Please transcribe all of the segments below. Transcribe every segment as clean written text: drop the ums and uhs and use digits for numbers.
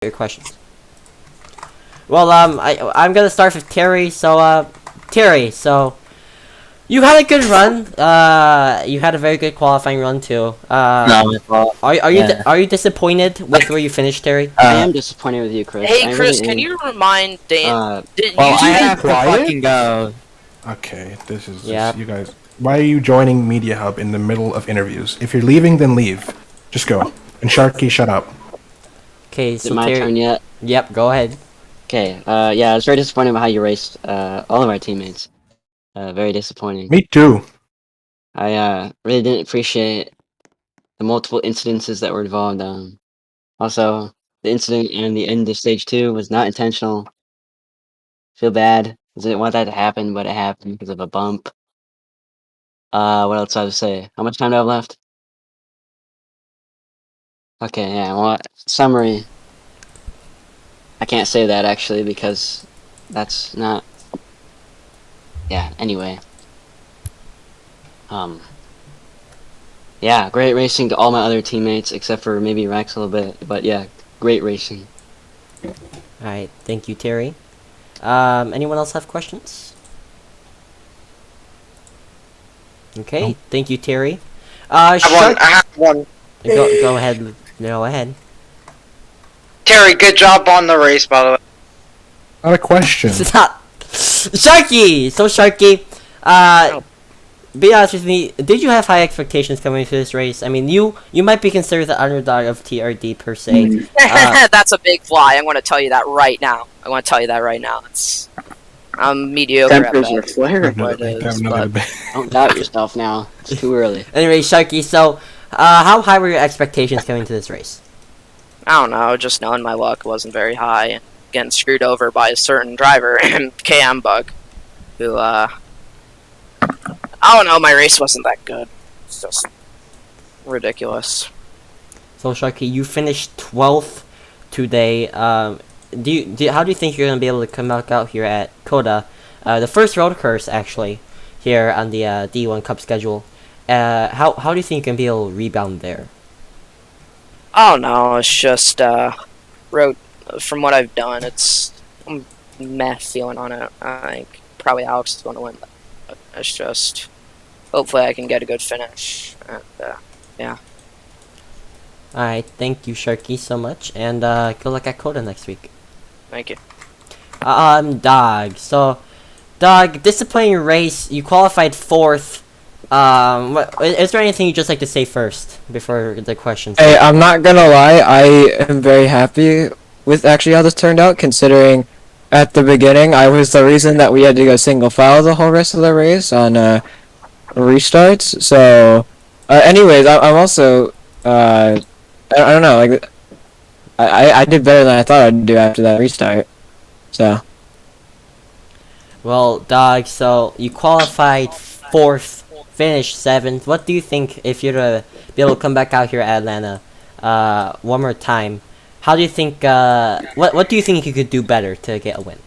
your questions. Well, I'm gonna start with Terry. So, Terry, so you had a good run. You had a very good qualifying run too. No, my fault. Are you disappointed with where you finished, Terry? I am disappointed with you, Chris. Hey, Chris, can you remind Dan? Did Well, you I say have to fucking go. Okay, this is Yep. just, you guys. Why are you joining Media Hub in the middle of interviews? If you're leaving, then leave. Just go. And Sharky, shut up. Okay, Is it so my Terry. turn yet? Yep, go ahead. Okay. Yeah, I was very disappointed about how you raced all of our teammates. Very disappointing. Me too. I really didn't appreciate the multiple incidences that were involved. Also, the incident and the end of stage 2 was not intentional. Feel bad. I didn't want that to happen, but it happened because of a bump. What else do I have to say? How much time do I have left? Okay, yeah, well, summary. I can't say that actually because that's not. Yeah, anyway. Yeah, great racing to all my other teammates except for maybe Rex a little bit, but yeah, great racing. Alright, thank you, Terry. Anyone else have questions? Okay, Nope. thank you, Terry. I have one. Go ahead. Go ahead. Terry, good job on the race, by the way. Not a question. Stop. Sharky! So, Sharky, be honest with me, did you have high expectations coming into this race? I mean, you might be considered the underdog of TRD per se. That's a big fly. I'm going to tell you that right now. I'm mediocre at Tempers are best. flared. Don't doubt yourself now. It's too early. Anyway, Sharky, so, how high were your expectations coming to this race? I don't know, just knowing my luck wasn't very high and getting screwed over by a certain driver, KM Bug, who, I don't know, my race wasn't that good. It's just ridiculous. So, Sharky, you finished 12th today. How do you think you're going to be able to come back out here at Coda? The first road course, actually, here on the D1 Cup schedule. How do you think you can be able to rebound there? I don't know, it's just, from what I've done, I'm meh feeling on it. I think probably Alex is going to win, but it's just, hopefully I can get a good finish, and, yeah. Alright, thank you, Sharky, so much, and good luck at Coda next week. Thank you. Dog. So, Dog, disappointing race. You qualified 4th. Is there anything you'd just like to say first before the questions? Hey, I'm not gonna lie, I am very happy with actually how this turned out, considering at the beginning I was the reason that we had to go single file the whole rest of the race on restarts. So, anyways, I'm also I don't know, like I did better than I thought I'd do after that restart. So. Well, Dog, so you qualified 4th, finished 7th. What do you think if you're to be able to come back out here at Atlanta one more time? How do you think, what do you think you could do better to get a win?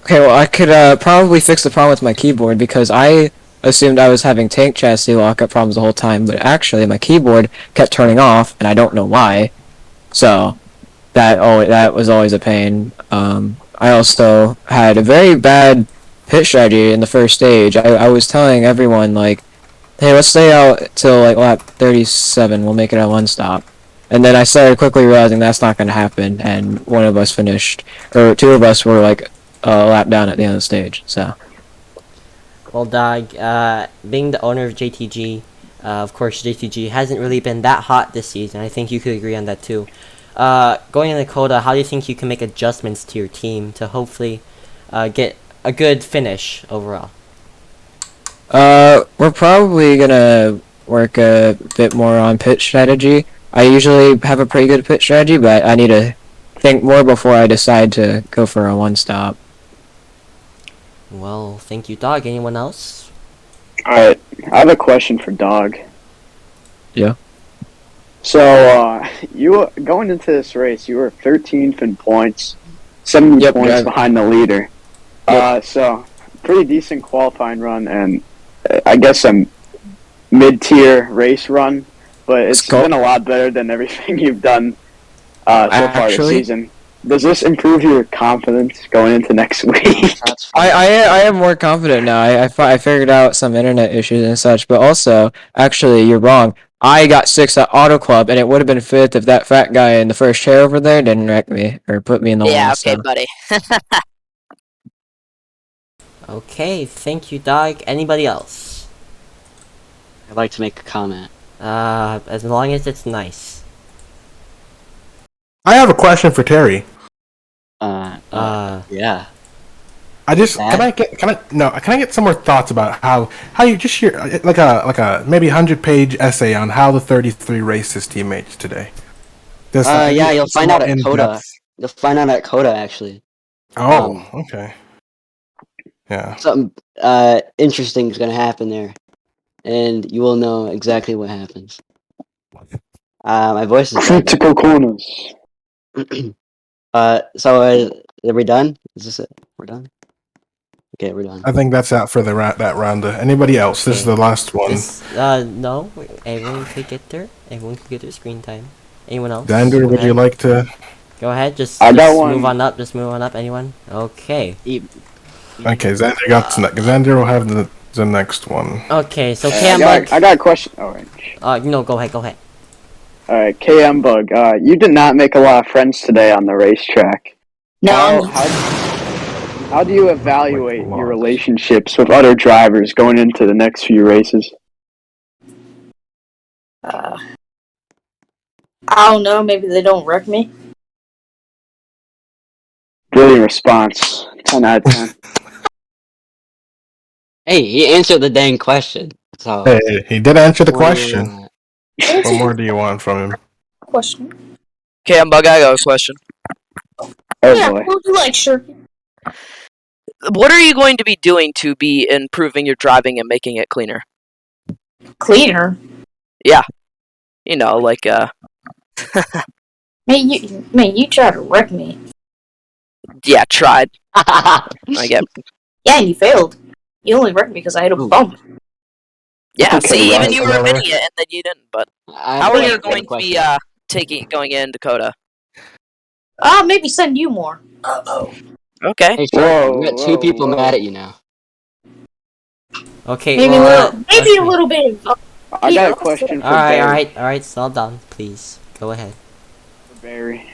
Okay, well, I could probably fix the problem with my keyboard, because I assumed I was having tank chassis lockup problems the whole time, but actually my keyboard kept turning off, and I don't know why. So, that was always a pain. I also had a very bad pit strategy in the first stage. I was telling everyone, like, hey, let's stay out till, like, lap 37, we'll make it a one stop. And then I started quickly realizing that's not going to happen, and one of us finished, or two of us were, like, a lap down at the end of the stage, so. Well, Dog, being the owner of JTG, of course, JTG hasn't really been that hot this season. I think you could agree on that, too. Going into Coda, how do you think you can make adjustments to your team to hopefully get a good finish overall? We're probably gonna work a bit more on pit strategy. I usually have a pretty good pit strategy, but I need to think more before I decide to go for a one stop. Well, thank you, Dog. Anyone else? Alright, I have a question for Dog. Yeah. So, you going into this race, you were 13th in points, 70 points behind the leader. So, pretty decent qualifying run, and I guess a mid-tier race run, but it's been a lot better than everything you've done so far this Actually? season. Does this improve your confidence going into next week? That's I am more confident now. I figured out some internet issues and such, but also, actually, you're wrong. I got 6th at Auto Club, and it would have been 5th if that fat guy in the first chair over there didn't wreck me or put me in the Yeah, wall. okay, So. buddy. Okay, thank you, Dog. Anybody else? I'd like to make a comment. As long as it's nice. I have a question for Terry. Yeah. I just Bad? can I get some more thoughts about how you just hear like a maybe 100-page essay on how the 33 racist teammates today. Just, Yeah, you'll find out at in Coda. depth. You'll find out at Coda, actually. Oh, okay. Yeah. Something interesting is gonna happen there, and you will know exactly what happens. My voice is dead. Critical corners. So are we done? Is this it? We're done. Okay, we're done. I think that's out for that round. Anybody else? This is the last one. No, everyone could get their screen time. Anyone else? Xander, Go would you ahead. like to? Go ahead, just I got move one. on up, anyone? Okay. Okay, Xander got the next. Xander will have the next one. Okay, so I Cam got Bug. a question. Alright. No, go ahead. Alright, KM Bug. You did not make a lot of friends today on the racetrack. No, How do you evaluate your relationships with other drivers going into the next few races? I don't know. Maybe they don't wreck me. Brilliant response. 10 out of 10. Hey, he answered the dang question. So Hey, he did answer the what do you question. want? What more do you want from him? Question. Okay, I'm Bug. I got a question. Oh Yeah, boy. what do you like, sure? What are you going to be doing to be improving your driving and making it cleaner? Cleaner. You know, like Man, you try to wreck me. yeah, tried. I get. Yeah, and you failed. You only wrecked me because I hit a Ooh. bump. Yeah, Okay, see, even right. you were admitting it, and then you didn't. But how are you going to be going in Dakota? Maybe send you more. Okay. Hey, Whoa, Sharky, you got two whoa, people whoa. mad at you now. Okay, Maybe well, maybe a little bit. I got a question for Alright, slow down, please. Go ahead. Barry.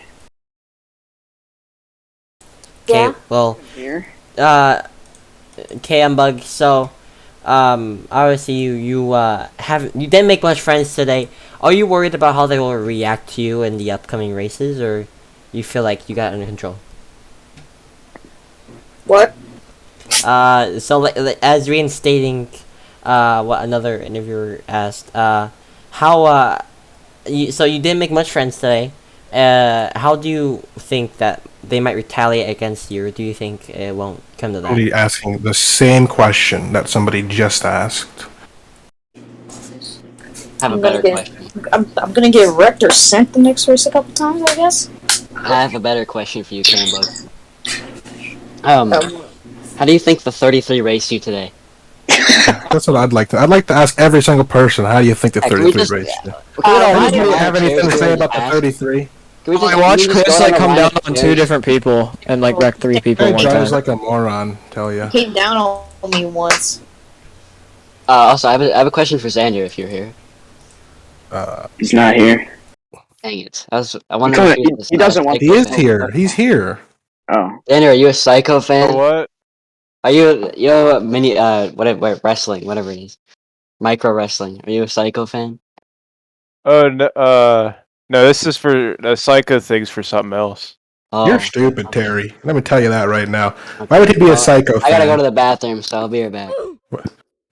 Okay, Yeah. well, Here? KM Bug, so, obviously you didn't make much friends today. Are you worried about how they will react to you in the upcoming races, or you feel like you got it under control? What? So as reinstating, what another interviewer asked, how, so you didn't make much friends today. How do you think that they might retaliate against you, or do you think it won't come to that? Somebody asking the same question that somebody just asked. I have a better question. I'm gonna get wrecked or sent the next race a couple times, I guess. I have a better question for you, Cambug. How do you think the 33 raced you today? That's what I'd like to. I'd like to ask every single person. How do you think the Can we 33 just- raced you? Anybody Have anything to say about the 33? I watched Chris like come down on 2 different people and like wreck 3 people Hey, one time. drives like a moron. Tell ya. He came down on me once. Also, I have a question for Xander if you're here. He's not here. Dang it! I wanted to shoot this. He doesn't want He Psycho is fan. here. He's here. Oh. Xander, are you a Psycho fan? What? Are you mini whatever wrestling, whatever it is, micro wrestling? Are you a Psycho fan? Oh no, no. This is for Psycho things for something else. Oh, You're stupid, okay. Terry. Let me tell you that right now. Okay. Why would he be a Well, psycho I gotta fan? go to the bathroom, so I'll be right back.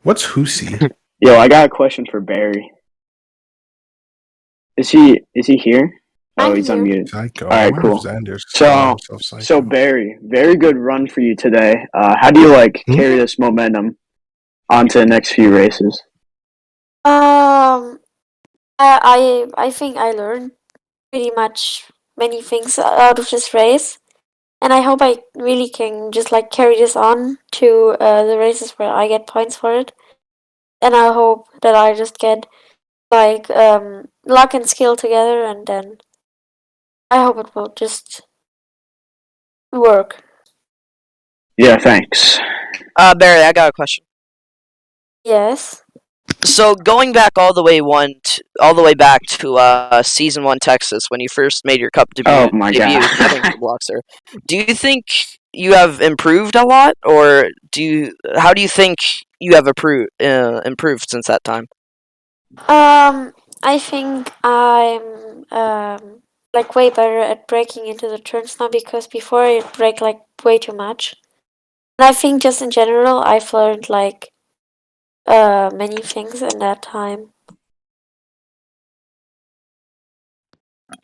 What's Hoosie? Yo, I got a question for Barry. Is he here? Oh, I'm he's here. unmuted. Psycho. Alright, I wonder if cool. Xander's So- calling himself psycho. So Barry, very good run for you today. How do you carry this momentum onto the next few races? I think I learned pretty much many things out of this race, and I hope I really can just carry this on to the races where I get points for it. And I hope that I just get luck and skill together, and then I hope it will just work. Yeah, thanks. Barry, I got a question. Yes. So going back all the way back to season 1 Texas when you first made your cup debut, Oh my God. debuting Robloxer, do you think you have improved a lot, or how do you think you have improved since that time? I think I'm like way better at breaking into the turns now because before I break like way too much. And I think just in general I've learned like many things in that time.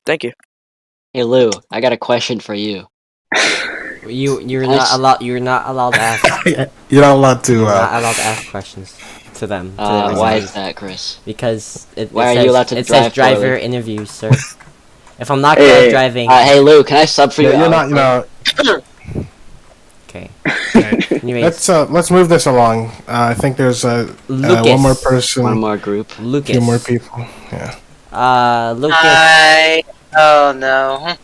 Thank you. Hey Lou, I got a question for you. You're Nice. not allowed. You're not allowed to ask. You're not allowed to. You're not allowed to ask questions to them. To the Why reserves. is that, Chris? Because Why are says, you allowed to it drive says driver forward? interviews, sir. If I'm not Hey, driving. Hey Lou, can I sub for you? You're not. You know. Okay. Okay. Anyways, Let's move this along. I think there's Lucas. one more person. One more group. Lucas. Two more people. Yeah. Lucas. Oh no.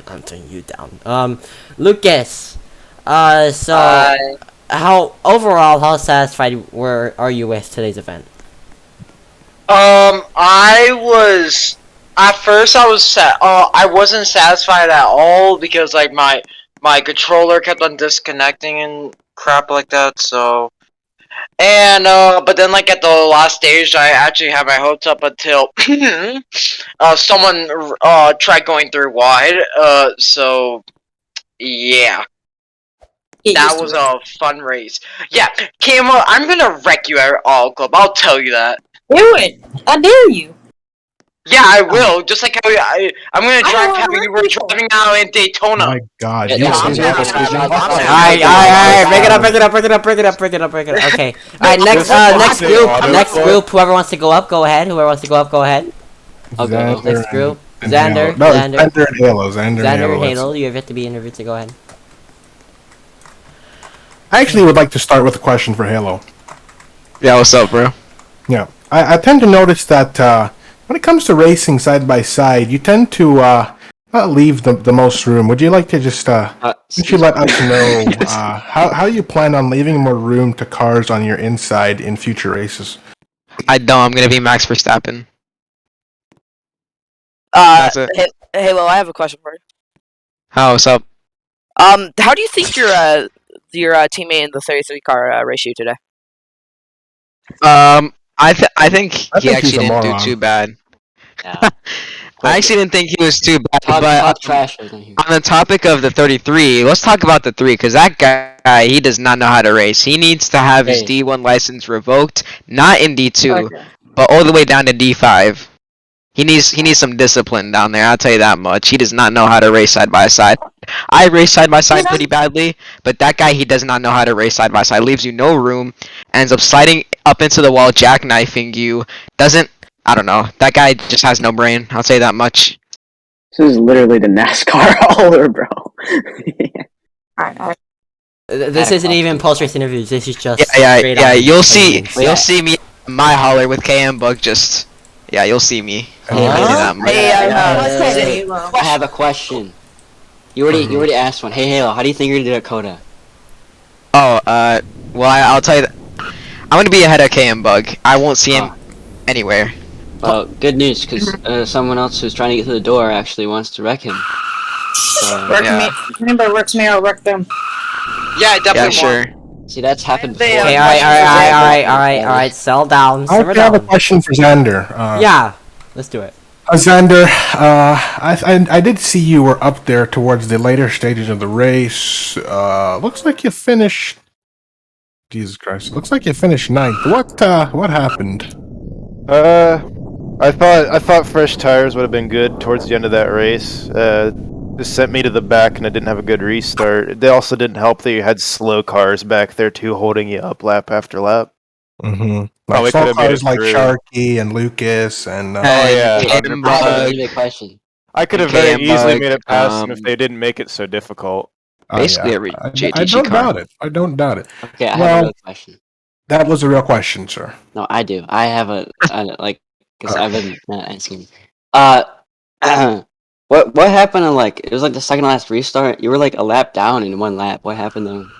I'm turning you down. Lucas. So how satisfied are you with today's event? I was at first I was I wasn't satisfied at all because like my controller kept on disconnecting and crap like that. So but then like at the last stage I actually had my hopes up until someone tried going through wide. So yeah. That was a fun race. Yeah, Camo, I'm gonna wreck you at all club. I'll tell you that. Do it! I dare you! Yeah, I will. Just like how I'm gonna drive how you were driving out in Daytona. My God. Yeah, excuse me, Alright, break it up. Okay. Alright, next group, whoever wants to go up, go ahead. I'll go. Next group. and Xander. Halo. No, Xander and Halo. Xander and Halo. Halo, you have yet to be interviewed, so go ahead. I actually would like to start with a question for Halo. Yeah, what's up, bro? Yeah, I tend to notice that when it comes to racing side by side, you tend to not leave the most room. Would you like to just would you let us know how you plan on leaving more room to cars on your inside in future races? I don't. I'm gonna be Max Verstappen. That's it. Halo, I have a question for you. What's up? How do you think your teammate in the 33 car raced you today? I think he actually didn't do too bad. Yeah. I actually didn't think he was too bad. Talk trash. On the topic of the 33, let's talk about the 3, because that guy, he does not know how to race. He needs to have his D1 license revoked, not in D2, but all the way down to D5. He needs some discipline down there, I'll tell you that much. He does not know how to race side by side. I race side by side pretty badly, but that guy, he does not know how to race side by side. Leaves you no room, ends up sliding up into the wall, jackknifing you. I don't know. That guy just has no brain, I'll say that much. This is literally the NASCAR hauler, bro. This isn't even post-race interviews, this is just Yeah, you'll see me in my hauler with KM Bug just... Yeah, you'll see me. I have a question. You already asked one. Hey Halo, how do you think you're gonna do at Coda? Well, I'll tell you that I'm gonna be ahead of KM Bug. I won't see him anywhere. Well, good news, because someone else who's trying to get to the door actually wants to wreck him. Wreck me. If anybody wrecks me, I'll wreck them. Yeah, definitely. Yeah, sure. See, that's happened before. Okay, alright, settle down. I have a question for Xander. Yeah, let's do it. Xander, I did see you were up there towards the later stages of the race. Looks like you finished. Jesus Christ! Looks like you finished 9th. What happened? I thought fresh tires would have been good towards the end of that race. This sent me to the back, and I didn't have a good restart. They also didn't help that you had slow cars back there too, holding you up lap after lap. Mm-hmm. Like slow cars like Sharky and Lucas and. Question. I could have very easily made it past them if they didn't make it so difficult. Basically, I don't doubt it. I don't doubt it. Okay, I have a real question. That was a real question, sir. No, I do. I have because I've been asking. What happened in like it was like the second to last restart? You were like a lap down in one lap. What happened then?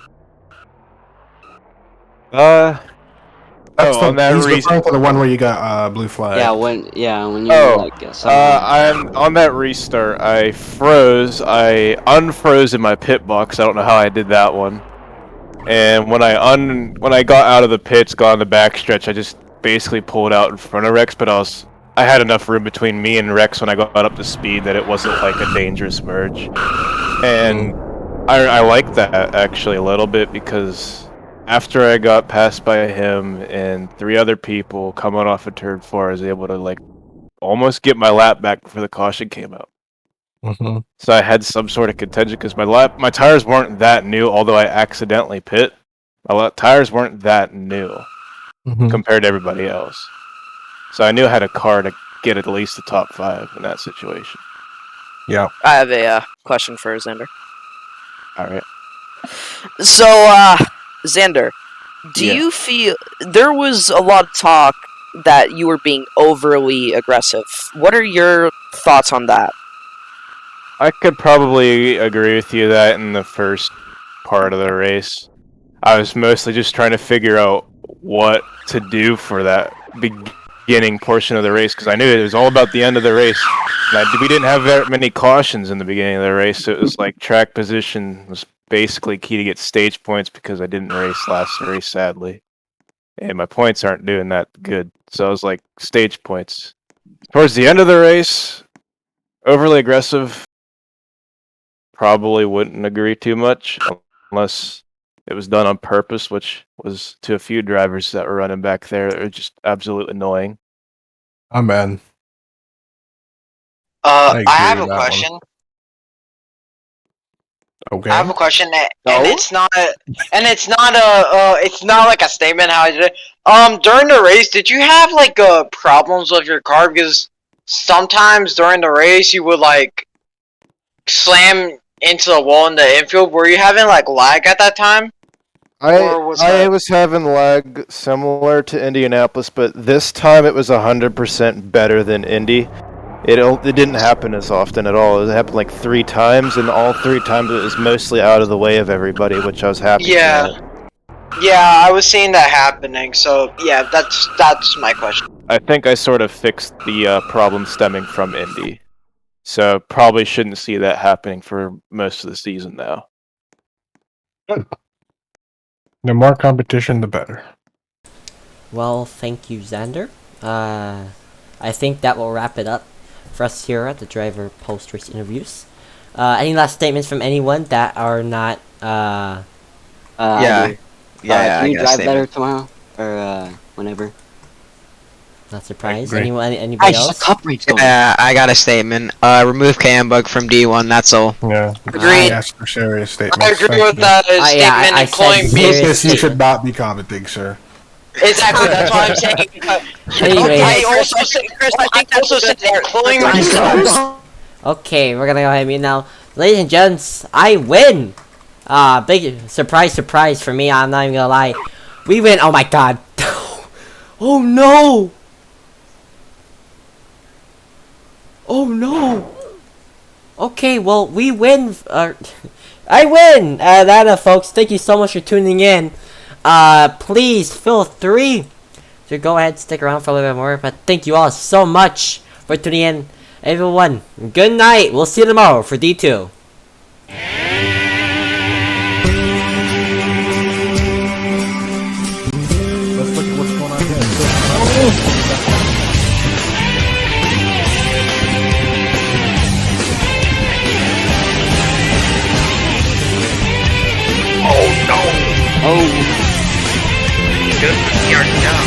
That's on that he's referring to the one where you got blue flag. Yeah, when you were like I'm on that restart. I froze. I unfroze in my pit box. I don't know how I did that one. And when I got out of the pits, got on the backstretch, I just basically pulled out in front of Rex. But I had enough room between me and Rex when I got up to speed that it wasn't like a dangerous merge. And I like that actually a little bit because after I got passed by him and 3 other people coming off of turn 4, I was able to like almost get my lap back before the caution came out. So I had some sort of contention because my tires weren't that new, although I accidentally pit. My tires weren't that new compared to everybody else. So I knew I had a car to get at least the top 5 in that situation. Yeah. I have a question for Xander. All right. So, Xander, do you feel there was a lot of talk that you were being overly aggressive? What are your thoughts on that? I could probably agree with you that in the first part of the race, I was mostly just trying to figure out what to do for that beginning portion of the race because I knew it was all about the end of the race. And we didn't have that many cautions in the beginning of the race, so it was like track position was basically key to get stage points because I didn't race last race, sadly. And my points aren't doing that good, so I was like, stage points. Towards the end of the race, overly aggressive, probably wouldn't agree too much unless it was done on purpose, which was to a few drivers that were running back there that were just absolutely annoying. Oh man. I have a question. Okay. I have a question, and it's not like a statement how I did it. During the race, did you have like problems with your car? Because sometimes during the race you would like slam into the wall in the infield. Were you having like lag at that time? I was having lag similar to Indianapolis, but this time it was 100% better than Indy. It didn't happen as often at all. It happened like 3 times, and all 3 times it was mostly out of the way of everybody, which I was happy about. Yeah, I was seeing that happening, so yeah, that's my question. I think I sort of fixed the problem stemming from Indy. So probably shouldn't see that happening for most of the season now. The more competition, the better. Well, thank you, Xander. I think that will wrap it up for us here at the driver post-race interviews. Any last statements from anyone that are not... Can I you drive better tomorrow? Or whenever? Not surprised. Anybody else? Yeah, I got a statement. Remove cam bug from D1, that's all. Yeah. Agreed. Ask for serious statements. I agree with that statement, employing Lucas, you should not be commenting, sir. Exactly, that's what I'm saying. Anyway. I also said, Chris, I think that's also said employing Okay, we're gonna go ahead and mute now. Ladies and gents, I win! Big surprise for me, I'm not even gonna lie. We win, oh my god. Oh no! Oh no! Okay, well, we win. I win! That, folks, thank you so much for tuning in. Please feel free to go ahead and stick around for a little bit more. But thank you all so much for tuning in. Everyone, good night. We'll see you tomorrow for D2. Let's look at what's going on here. Good PR down.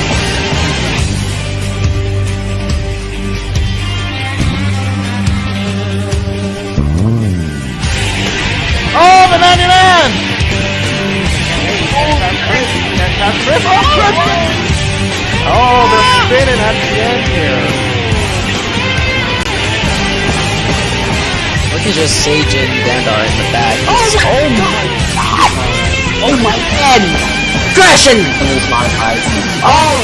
Oh, the 99! Oh, they're spinning at the end here. Look at just Sage and Dandar in the back. Oh my god! Crashing! Oh